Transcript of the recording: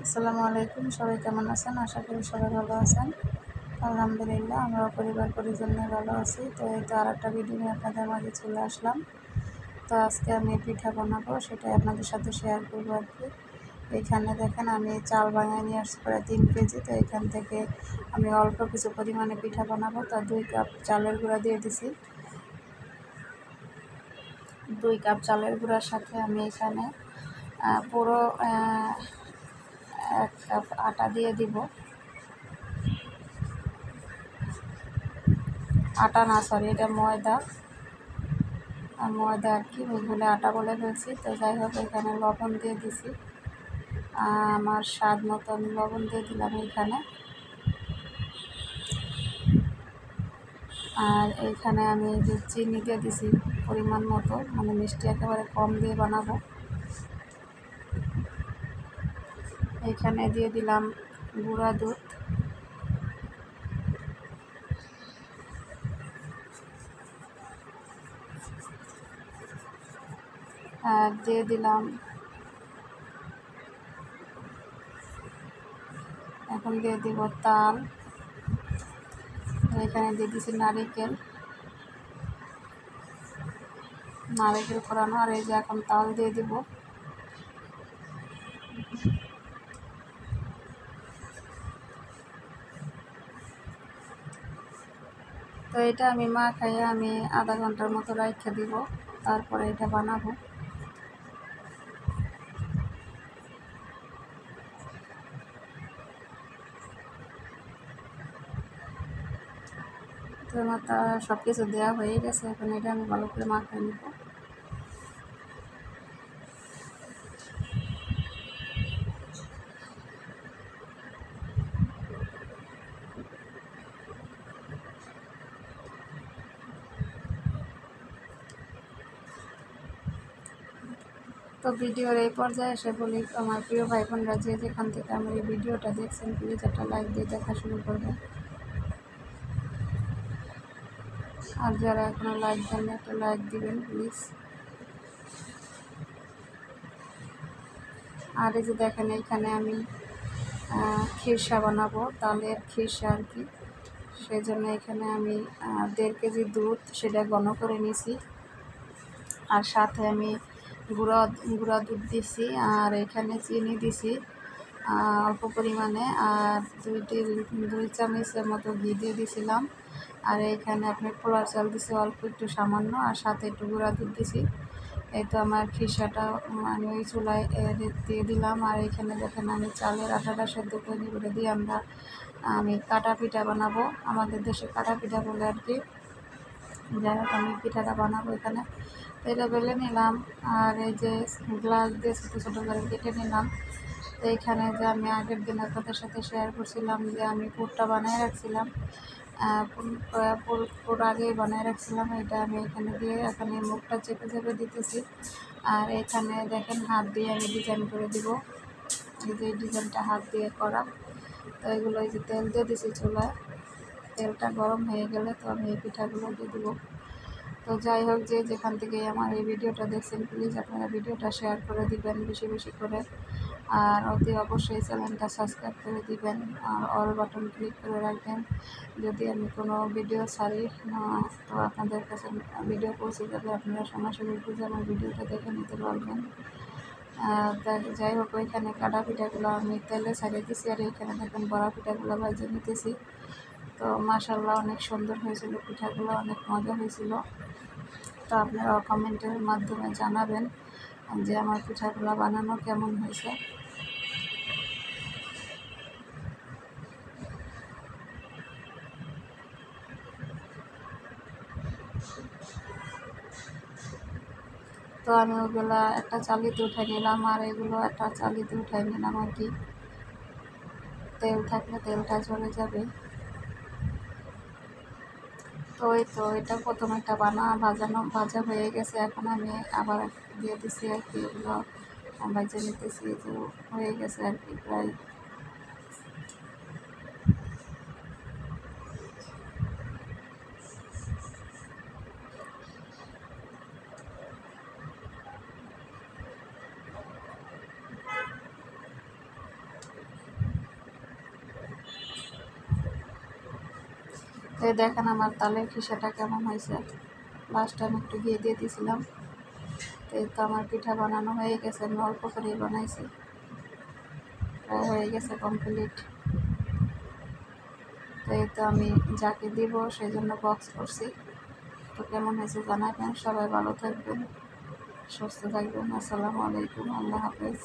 আসসালামু আলাইকুম। সবাই কেমন আছেন? আশা করি সবাই ভালো আছেন। আলহামদুলিল্লাহ, আমরাও পরিবার পরিজন নিয়ে ভালো আছি। তো এই তো আরেকটা ভিডিও নিয়ে আপনাদের মাঝে চলে আসলাম। তো আজকে আমি পিঠা বানাবো, সেটাই আপনাদের সাথে শেয়ার করবো আর কি। এইখানে দেখেন আমি চাল ভাঙায় নিয়ে আসছি প্রায় 3 কেজি। তো এখান থেকে আমি অল্প কিছু পরিমাণে পিঠা বানাবো। তো 2 কাপ চালের গুঁড়া দিয়ে দিছি। 2 কাপ চালের গুঁড়ার সাথে আমি এখানে পুরো 1 কাপ আটা দিয়ে দিব। আটা না, সরি, এটা ময়দা। ময়দা আর কি, ভুলে আটা বলে ফেলছি। তো যাই হোক, এখানে লবণ দিয়ে দিছি। আমার স্বাদ মতো আমি লবণ দিয়ে দিলাম এখানে। আর এইখানে আমি যে চিনি দিয়ে দিছি পরিমাণ মতো, মানে মিষ্টি একেবারে কম দিয়ে বানাবো। এইখানে দিয়ে দিলাম গুঁড়া দুধ। আর দিয়ে দিলাম, এখন দিয়ে দিব তাল। এখানে দিয়ে দিছি নারিকেল কোরানো। আর এই যে এখন তাল দিয়ে দিব। তো এটা আমি খাইয়ে আমি আধা ঘন্টার মতো রাখতে দিব, তারপরে এটা বানাবো। তো আমার সব কিছু দেওয়া হয়ে গেছে, এখন এটা আমি ভালো করে মাখিয়ে নেব। তো ভিডিওর এই পর্যায়ে এসে বলি, আমার প্রিয় ভাই বোনরা যে যেখান থেকে আমার এই ভিডিওটা দেখছেন, প্লিজ একটা লাইক দিয়ে দেখা শুরু করবেন। আর যারা এখনও লাইক দেন, একটা লাইক দিবেন প্লিজ। আর এই যে দেখেন, এইখানে আমি খিরসা বানাবো, তালের খিরসা আর কি। সেই জন্য এখানে আমি 1.5 কেজি দুধ, সেটা ঘন করে নিছি। আর সাথে আমি গুঁড়া দুধ দিছি। আর এখানে চিনি দিছি অল্প পরিমাণে। আর 2 চামচের মতো ঘি দিয়ে দিছিলাম। আর এখানে আপনি পোলার চাল দিছি অল্প একটু সামান্য, আর সাথে একটু গুঁড়া দুধ দিছি। এই তো আমার খিরসাটা আমি ওই চুলায় দিয়ে দিলাম। আর এখানে দেখেন আমি চালের আটাটা সেদ্ধ করে দিয়ে আমি কাটা পিঠা বানাবো। আমাদের দেশে কাটা পিঠা বলে আর কি। যাই হোক, আমি পিঠাটা বানাবো এখানে। এটা বেলে নিলাম। আর এই যে গ্লাস দিয়ে ছোটো ছোটো করে কেটে নিলাম। তো এইখানে যে আমি আগের দিন আপনাদের সাথে শেয়ার করছিলাম যে আমি পুরটা বানিয়ে রাখছিলাম, পুর আগেই বানিয়ে রাখছিলাম। এটা আমি এখানে দিয়ে এখন এই মুখটা চেপে চেপে দিতেছি। আর এখানে দেখেন হাত দিয়ে আমি ডিজাইন করে দিব। এই যে ডিজাইনটা হাত দিয়ে করা। তো এগুলো এই যে তেল দিয়ে দিছি চুলায়। তেলটা গরম হয়ে গেলে তো আমি এই পিঠাগুলো দিয়ে দেবো। তো যাই হোক, যে যেখান থেকে আমার এই ভিডিওটা দেখছেন, প্লিজ আপনারা ভিডিওটা শেয়ার করে দিবেন বেশি বেশি করে। আর অতি অবশ্যই চ্যানেলটা সাবস্ক্রাইব করে দিবেন। আর অল বাটন ক্লিক করে রাখবেন, যদি আমি কোনো ভিডিও ছাড়ি তো আপনাদের কাছে ভিডিও পৌঁছে যাবে, আপনারা সরাসরি বুঝে আমার ভিডিওটা দেখে নিতে পারবেন। যাই হোক, ওইখানে কাটা পিঠাগুলো আমি তেলে ছাড়িয়ে দিছি। আর এইখানে দেখেন বড়া পিঠাগুলো ভেজে নিতেছি। তো মাশাআল্লাহ, অনেক সুন্দর হয়েছিল পিঠাগুলো, অনেক মজা হয়েছিল। তো আপনারা কমেন্টের মাধ্যমে জানাবেন যে আমার পিঠাগুলো বানানো কেমন হয়েছে। তো আমি ওগুলা একটা চালিতে উঠাই নিলাম, আর এগুলো একটা চালিতে উঠাই নিলাম আর কি। তেল থাকলে তেলটা চলে যাবে। তো এই তো এটা প্রথম একটা ভাজা হয়ে গেছে। এখন আমি আবার দিয়ে দিছি আর কি, এগুলো ভাজে নিতেছি। তো হয়ে গেছে আর কি প্রায়। তো এই দেখেন আমার তালের খিসাটা কেমন হয়েছে। লাস্টে আমি একটু ঘি দিয়ে দিয়েছিলাম। তো এই তো আমার পিঠা বানানো হয়ে গেছে, আমি অল্প করেই বানাইছি, প্রায় হয়ে গেছে কমপ্লিট। তো এই তো আমি যাকে দিব সেই জন্য বক্স করছি। তো কেমন হয়েছে জানাবেন। সবাই ভালো থাকবেন, সুস্থ থাকবেন। আসসালামু আলাইকুম, আল্লাহ হাফেজ।